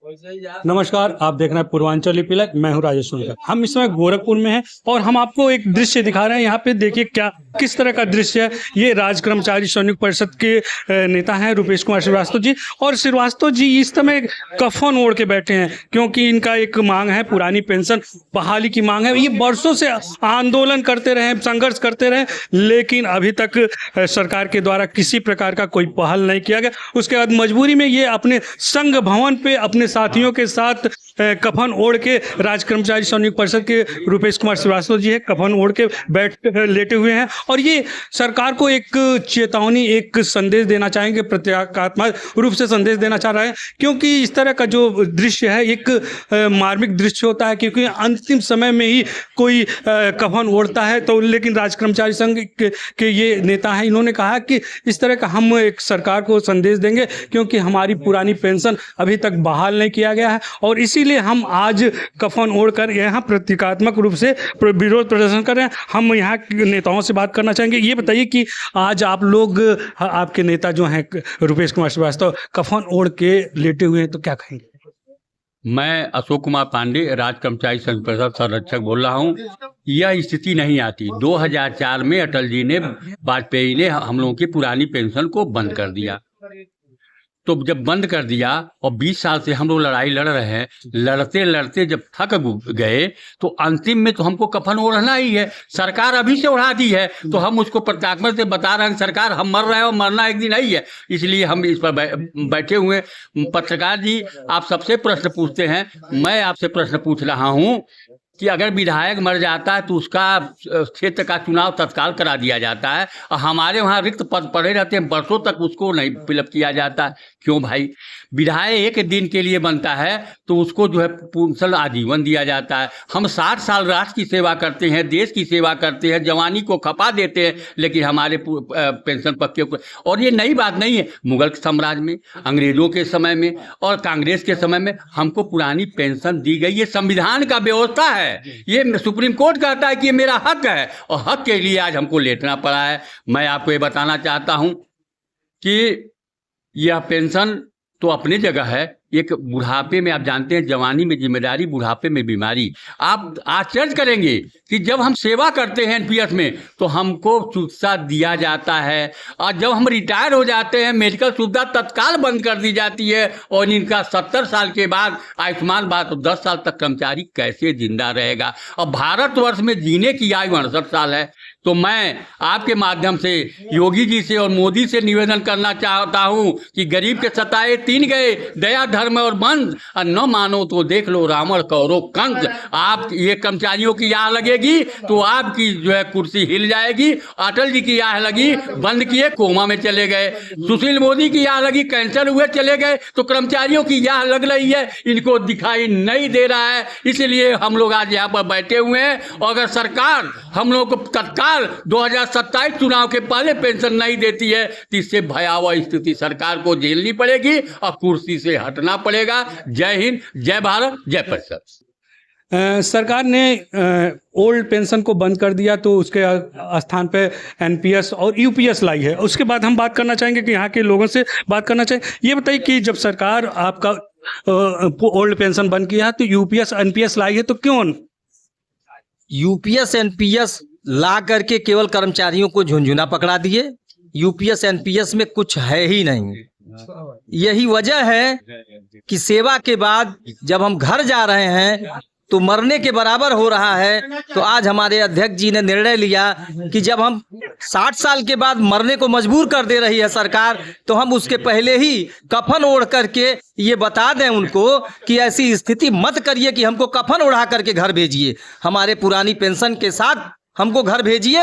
नमस्कार, आप देख रहे हैं पूर्वांचल लिपिलक। मैं हूं राजेश सोनकर। हम इस समय गोरखपुर में हैं और हम आपको एक दृश्य दिखा रहे हैं। यहाँ पे देखिए किस तरह का दृश्य है। ये राज्य कर्मचारी संयुक्त परिषद के नेता हैं रुपेश कुमार श्रीवास्तव जी। और श्रीवास्तव जी इस समय कफन ओढ़ के बैठे हैं क्योंकि इनका एक मांग है, पुरानी पेंशन बहाली की मांग है। ये वर्षों से आंदोलन करते रहे, संघर्ष करते रहे, लेकिन अभी तक सरकार के द्वारा किसी प्रकार का कोई पहल नहीं किया गया। उसके बाद मजबूरी में ये अपने संघ भवन पे अपने साथियों के साथ कफन ओढ़ के राज्य कर्मचारी संयुक्त परिषद के रुपेश कुमार श्रीवास्तव जी है, कफन ओढ़ के लेटे हुए हैं। और ये सरकार को एक चेतावनी, एक संदेश देना चाहेंगे, प्रतीकात्मक रूप से संदेश देना चाह रहे हैं। क्योंकि इस तरह का जो दृश्य है एक मार्मिक दृश्य होता है, क्योंकि अंतिम समय में ही कोई कफन ओढ़ता है। तो लेकिन राज्य कर्मचारी संघ के ये नेता हैं, इन्होंने कहा कि इस तरह का हम एक सरकार को संदेश देंगे क्योंकि हमारी पुरानी पेंशन अभी तक बहाल नहीं किया गया है और इसीलिए हम आज कफन ओढ़कर यहाँ प्रतीकात्मक रूप से विरोध प्रदर्शन कर रहे हैं। हम यहाँ के नेताओं से बात करना चाहेंगे। ये बताइए कि आज आप लोग, आपके नेता जो हैं रुपेश कुमार श्रीवास्तव, कफन ओढ़ के लेटे हुए हैं, तो क्या कहेंगे? मैं अशोक कुमार पांडे, राज्य कर्मचारी संघ परिषद संरक्षक बोल रहा हूँ। यह स्थिति नहीं आती। 2004 में अटल जी ने, वाजपेयी ने हम लोगों की पुरानी पेंशन को बंद कर दिया। तो जब बंद कर दिया और 20 साल से हम लोग लड़ाई लड़ रहे हैं, लड़ते लड़ते जब थक गए तो अंतिम में तो हमको कफन ओढ़ना ही है। सरकार अभी से ओढ़ा दी है तो हम उसको प्रत्यात्मक से बता रहे हैं सरकार हम मर रहे हैं और मरना एक दिन ही है। इसलिए हम इस पर बैठे हुए। पत्रकार जी, आप सबसे प्रश्न पूछते हैं, मैं आपसे प्रश्न पूछ रहा हूँ कि अगर विधायक मर जाता है तो उसका क्षेत्र का चुनाव तत्काल करा दिया जाता है और हमारे वहाँ रिक्त पद पड़े रहते हैं, वर्षों तक उसको नहीं फिलअप किया जाता है। क्यों भाई? विधायक एक दिन के लिए बनता है तो उसको जो है पेंशन आजीवन दिया जाता है। हम 60 साल राष्ट्र की सेवा करते हैं, देश की सेवा करते हैं, जवानी को खपा देते हैं, लेकिन हमारे पेंशन पक्के। और ये नई बात नहीं है। मुगल साम्राज्य में, अंग्रेजों के समय में और कांग्रेस के समय में हमको पुरानी पेंशन दी गई। ये संविधान का व्यवस्था है। ये सुप्रीम कोर्ट कहता है कि ये मेरा हक है और हक के लिए आज हमको लेटना पड़ा है। मैं आपको ये बताना चाहता हूं कि यह पेंशन तो अपनी जगह है। एक बुढ़ापे में, आप जानते हैं, जवानी में जिम्मेदारी, बुढ़ापे में बीमारी। आप आश्चर्य करेंगे कि जब हम सेवा करते हैं एनपीएस में तो हमको चिकित्सा दिया जाता है और जब हम रिटायर हो जाते हैं मेडिकल सुविधा तत्काल बंद कर दी जाती है। और इनका 70 साल के बाद आयुष्मान भारत, तो 10 साल तक कर्मचारी कैसे जिंदा रहेगा? और भारतवर्ष में जीने की आयु 68 साल है। तो मैं आपके माध्यम से योगी जी से और मोदी से निवेदन करना चाहता हूं कि गरीब के सताए 3 गए, दया धर्म और बंद, और न मानो तो देख लो रावण कौरव कंस। आप ये कर्मचारियों की आह लगेगी तो आपकी जो है कुर्सी हिल जाएगी। अटल जी की आह लगी, बंद किए, कोमा में चले गए। सुशील मोदी की आह लगी, कैंसर हुए, चले गए। तो कर्मचारियों की आह लग रही है, इनको दिखाई नहीं दे रहा है। इसलिए हम लोग आज यहाँ पर बैठे हुए हैं। और अगर सरकार हम लोग को तत्काल 2027 चुनाव के पहले पेंशन नहीं देती है तो इससे भयावह स्थिति सरकार को झेलनी पड़ेगी और कुर्सी से हटना पड़ेगा। जय हिंद, जय भारत, जय परिषद। सरकार ने ओल्ड पेंशन को बंद कर दिया तो उसके स्थान पे एनपीएस और यूपीएस लाई है। उसके बाद हम बात करना चाहेंगे कि यहाँ के लोगों से बात करना चाहेंगे। ये बताइए कि जब सरकार आपका ओल्ड पेंशन बंद किया तो यूपीएस एनपीएस लाई है, तो क्यों? यूपीएस एनपीएस ला करके केवल कर्मचारियों को झुंझुना पकड़ा दिए। यूपीएस एनपीएस में कुछ है ही नहीं। यही वजह है कि सेवा के बाद जब हम घर जा रहे हैं तो मरने के बराबर हो रहा है। तो आज हमारे अध्यक्ष जी ने निर्णय लिया कि जब हम 60 साल के बाद मरने को मजबूर कर दे रही है सरकार, तो हम उसके पहले ही कफन ओढ़ करके ये बता दें उनको कि ऐसी स्थिति मत करिए कि हमको कफन ओढ़ा करके घर भेजिए, हमारे पुरानी पेंशन के साथ हमको घर भेजिए।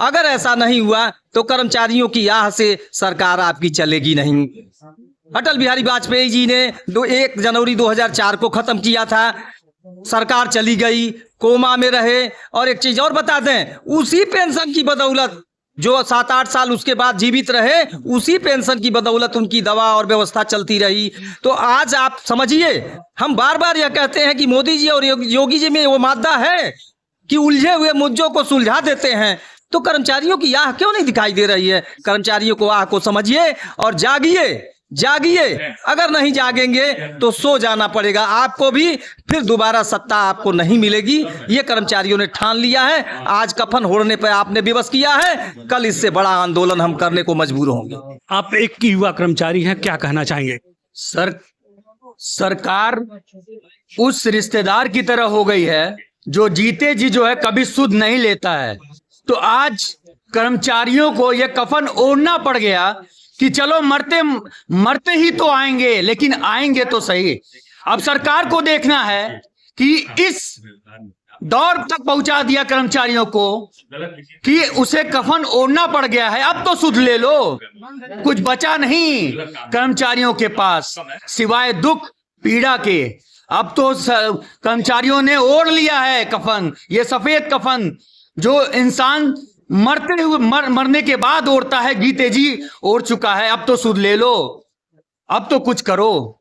अगर ऐसा नहीं हुआ तो कर्मचारियों की आह से सरकार आपकी चलेगी नहीं। अटल बिहारी वाजपेयी जी ने 1 जनवरी 2004 को खत्म किया था। सरकार चली गई, कोमा में रहे। और एक चीज और बता दें, उसी पेंशन की बदौलत जो 7-8 साल उसके बाद जीवित रहे, उसी पेंशन की बदौलत उनकी दवा और व्यवस्था चलती रही। तो आज आप समझिए, हम बार बार यह कहते हैं कि मोदी जी और योगी जी में वो मादा है कि उलझे हुए मुद्दों को सुलझा देते हैं। तो कर्मचारियों की आह क्यों नहीं दिखाई दे रही है? कर्मचारियों को आह को समझिए और जागिए। जागिए, अगर नहीं जागेंगे तो सो जाना पड़ेगा आपको भी, फिर दोबारा सत्ता आपको नहीं मिलेगी। ये कर्मचारियों ने ठान लिया है। आज कफन ओढ़ने पर आपने विवश किया है, कल इससे बड़ा आंदोलन हम करने को मजबूर होंगे। आप एक युवा कर्मचारी हैं, क्या कहना चाहेंगे? सरकार उस रिश्तेदार की तरह हो गई है जो जीते जी जो है कभी सुध नहीं लेता है। तो आज कर्मचारियों को यह कफन ओढ़ना पड़ गया कि चलो मरते मरते ही तो आएंगे, लेकिन आएंगे तो सही। अब सरकार को देखना है कि इस दौर तक पहुंचा दिया कर्मचारियों को कि उसे कफन ओढ़ना पड़ गया है, अब तो सुध ले लो। कुछ बचा नहीं कर्मचारियों के पास सिवाय दुख पीड़ा के। अब तो कर्मचारियों ने ओढ़ लिया है कफन, ये सफेद कफन जो इंसान मरते हुए मरने के बाद ओढ़ता है, जीते जी ओढ़ चुका है। अब तो सुध ले लो, अब तो कुछ करो।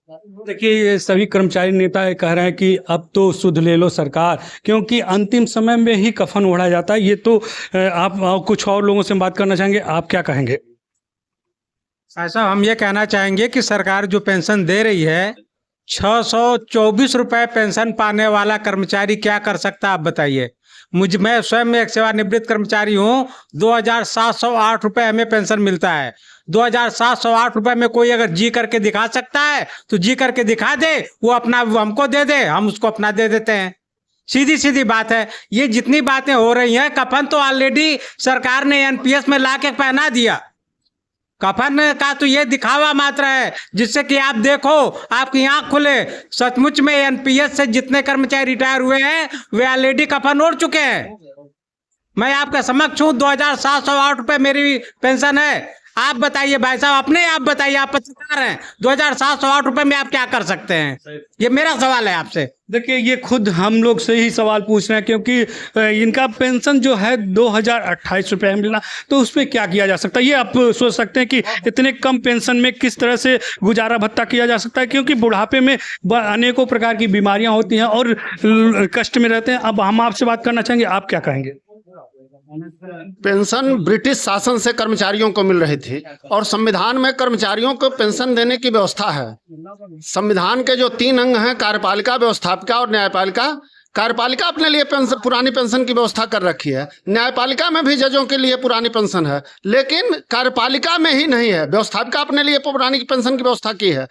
देखिए, ये सभी कर्मचारी नेता कह रहे हैं कि अब तो सुध ले लो सरकार, क्योंकि अंतिम समय में ही कफन ओढ़ा जाता है। ये तो आप कुछ और लोगों से बात करना चाहेंगे, आप क्या कहेंगे? ऐसा हम ये कहना चाहेंगे कि सरकार जो पेंशन दे रही है, 624 रुपए पेंशन पाने वाला कर्मचारी क्या कर सकता है आप बताइए। मैं स्वयं एक सेवानिवृत्त कर्मचारी हूँ। 2708 रुपए हमें पेंशन मिलता है। 2708 रुपए में कोई अगर जी करके दिखा सकता है तो जी करके दिखा दे, वो अपना वो हमको दे दे, हम उसको अपना दे देते हैं। सीधी सीधी बात है। ये जितनी बातें हो रही हैं, कफन तो ऑलरेडी सरकार ने एनपीएस में ला के पहना दिया। कफन का तो ये दिखावा मात्र है जिससे कि आप देखो, आपकी आंख खुले। सचमुच में एनपीएस से जितने कर्मचारी रिटायर हुए हैं वे ऑलरेडी कफन ओढ़ चुके हैं। मैं आपका समक्ष हूँ, 2708 रुपए मेरी पेंशन है। आप बताइए भाई साहब, अपने आप बताइए, आप पत्रकार हैं, 2708 रुपए में आप क्या कर सकते हैं? ये मेरा सवाल है आपसे। देखिए, ये खुद हम लोग से ही सवाल पूछ रहे हैं, क्योंकि इनका पेंशन जो है 2028 रुपये मिलना, तो उसमें क्या किया जा सकता है? ये आप सोच सकते हैं कि इतने कम पेंशन में किस तरह से गुजारा भत्ता किया जा सकता है, क्योंकि बुढ़ापे में अनेकों प्रकार की बीमारियां होती हैं और कष्ट में रहते हैं। अब हम आपसे बात करना चाहेंगे, आप क्या कहेंगे? पेंशन ब्रिटिश शासन से कर्मचारियों को मिल रही थी और संविधान में कर्मचारियों को पेंशन देने की व्यवस्था है। संविधान के जो 3 अंग हैं, कार्यपालिका, व्यवस्थापिका और न्यायपालिका। कार्यपालिका अपने लिए पेंशन, पुरानी पेंशन की व्यवस्था कर रखी है। न्यायपालिका में भी जजों के लिए पुरानी पेंशन है, लेकिन कार्यपालिका में ही नहीं है। व्यवस्थापिका अपने लिए पुरानी पेंशन की व्यवस्था की है।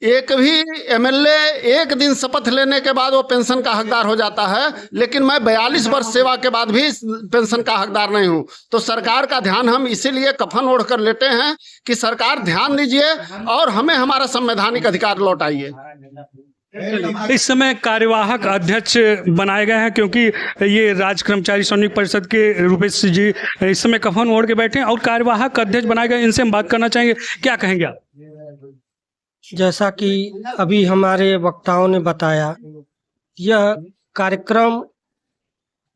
एक भी एमएलए एक दिन शपथ लेने के बाद वो पेंशन का हकदार हो जाता है, लेकिन मैं 42 वर्ष सेवा के बाद भी पेंशन का हकदार नहीं हूँ। तो सरकार का ध्यान हम इसीलिए कफन ओढ़ कर लेते हैं कि सरकार ध्यान दीजिए और हमें हमारा संवैधानिक अधिकार लौटाइए। इस समय कार्यवाहक अध्यक्ष बनाए गए हैं, क्योंकि ये राज्य कर्मचारी सैनिक परिषद के रूपेश जी इस समय कफन ओढ़ के बैठे हैं और कार्यवाहक अध्यक्ष बनाए गए। इनसे हम बात करना चाहेंगे, क्या कहेंगे आप? जैसा कि अभी हमारे वक्ताओं ने बताया, यह कार्यक्रम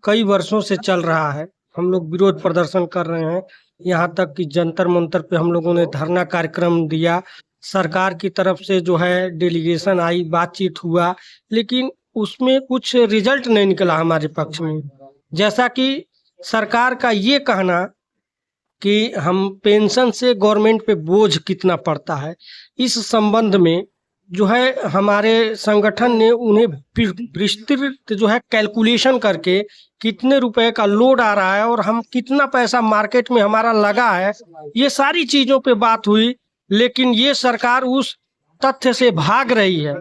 कई वर्षों से चल रहा है। हम लोग विरोध प्रदर्शन कर रहे हैं, यहाँ तक कि जंतर मंतर पे हम लोगों ने धरना कार्यक्रम दिया। सरकार की तरफ से जो है डेलीगेशन आई, बातचीत हुआ, लेकिन उसमें कुछ रिजल्ट नहीं निकला हमारे पक्ष में। जैसा कि सरकार का ये कहना कि हम पेंशन से गवर्नमेंट पे बोझ कितना पड़ता है, इस संबंध में जो है हमारे संगठन ने उन्हें विस्तृत जो है कैलकुलेशन करके कितने रुपए का लोड आ रहा है और हम कितना पैसा मार्केट में हमारा लगा है, ये सारी चीजों पे बात हुई। लेकिन ये सरकार उस तथ्य से भाग रही है।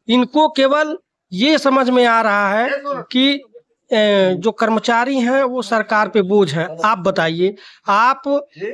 इनको केवल ये समझ में आ रहा है कि जो कर्मचारी हैं वो सरकार पे बोझ है। आप बताइए, आप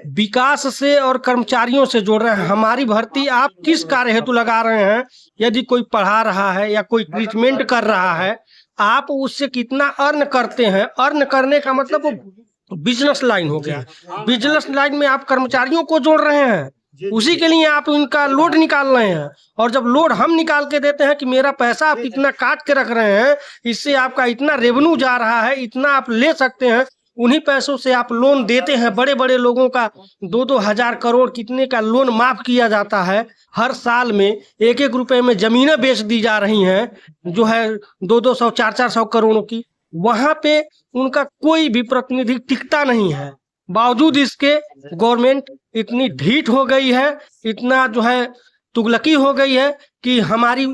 विकास से और कर्मचारियों से जोड़ रहे हैं। हमारी भर्ती आप किस कार्य हेतु लगा रहे हैं? यदि कोई पढ़ा रहा है या कोई ट्रीटमेंट कर रहा है, आप उससे कितना अर्न करते हैं? अर्न करने का मतलब वो बिजनेस लाइन हो गया। बिजनेस लाइन में आप कर्मचारियों को जोड़ रहे हैं, उसी के लिए आप उनका लोड निकाल रहे हैं। और जब लोड हम निकाल के देते हैं कि मेरा पैसा आप इतना काट के रख रहे हैं, इससे आपका इतना रेवेन्यू जा रहा है, इतना आप ले सकते हैं, उन्हीं पैसों से आप लोन देते हैं। बड़े बड़े लोगों का 2-2 हजार करोड़ कितने का लोन माफ किया जाता है। हर साल में 1-1 रुपए में जमीनें बेच दी जा रही हैं, जो है 200-400 करोड़ों की। वहां पे उनका कोई भी प्रतिनिधि टिकता नहीं है। बावजूद इसके गवर्नमेंट इतनी ढीठ हो गई है, इतना जो है तुगलकी हो गई है कि हमारी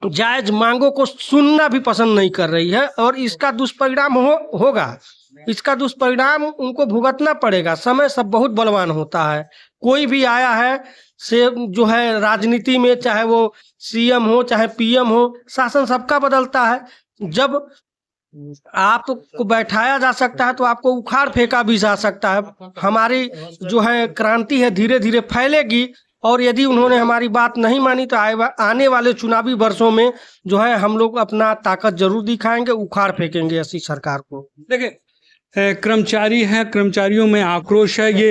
जायज मांगों को सुनना भी पसंद नहीं कर रही है। और इसका दुष्परिणाम होगा, इसका दुष्परिणाम उनको भुगतना पड़ेगा। समय सब बहुत बलवान होता है। कोई भी आया है से जो है राजनीति में, चाहे वो सीएम हो चाहे पीएम हो, शासन सबका बदलता है। जब आपको बैठाया जा सकता है तो आपको उखाड़ फेंका भी जा सकता है। हमारी जो है क्रांति है धीरे धीरे फैलेगी, और यदि उन्होंने हमारी बात नहीं मानी तो आने वाले चुनावी वर्षों में जो है हम लोग अपना ताकत जरूर दिखाएंगे, उखाड़ फेंकेंगे ऐसी सरकार को। देखिए कर्मचारी हैं, कर्मचारियों में आक्रोश है। ये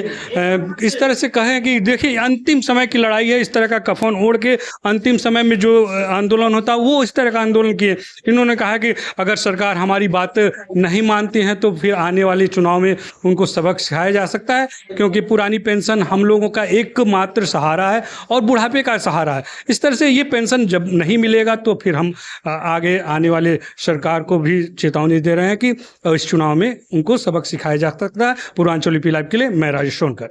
इस तरह से कहें कि देखिए अंतिम समय की लड़ाई है, इस तरह का कफन ओढ़ के अंतिम समय में जो आंदोलन होता है वो इस तरह का आंदोलन किए। इन्होंने कहा कि अगर सरकार हमारी बात नहीं मानती है तो फिर आने वाले चुनाव में उनको सबक सिखाया जा सकता है, क्योंकि पुरानी पेंशन हम लोगों का एकमात्र सहारा है और बुढ़ापे का सहारा है। इस तरह से ये पेंशन जब नहीं मिलेगा तो फिर हम आगे आने वाले सरकार को भी चेतावनी दे रहे हैं कि इस चुनाव में उनको सबक सिखाया जा सकता है। पूर्वांचल यूपी लाइव के लिए मैं राजेश सोनकर।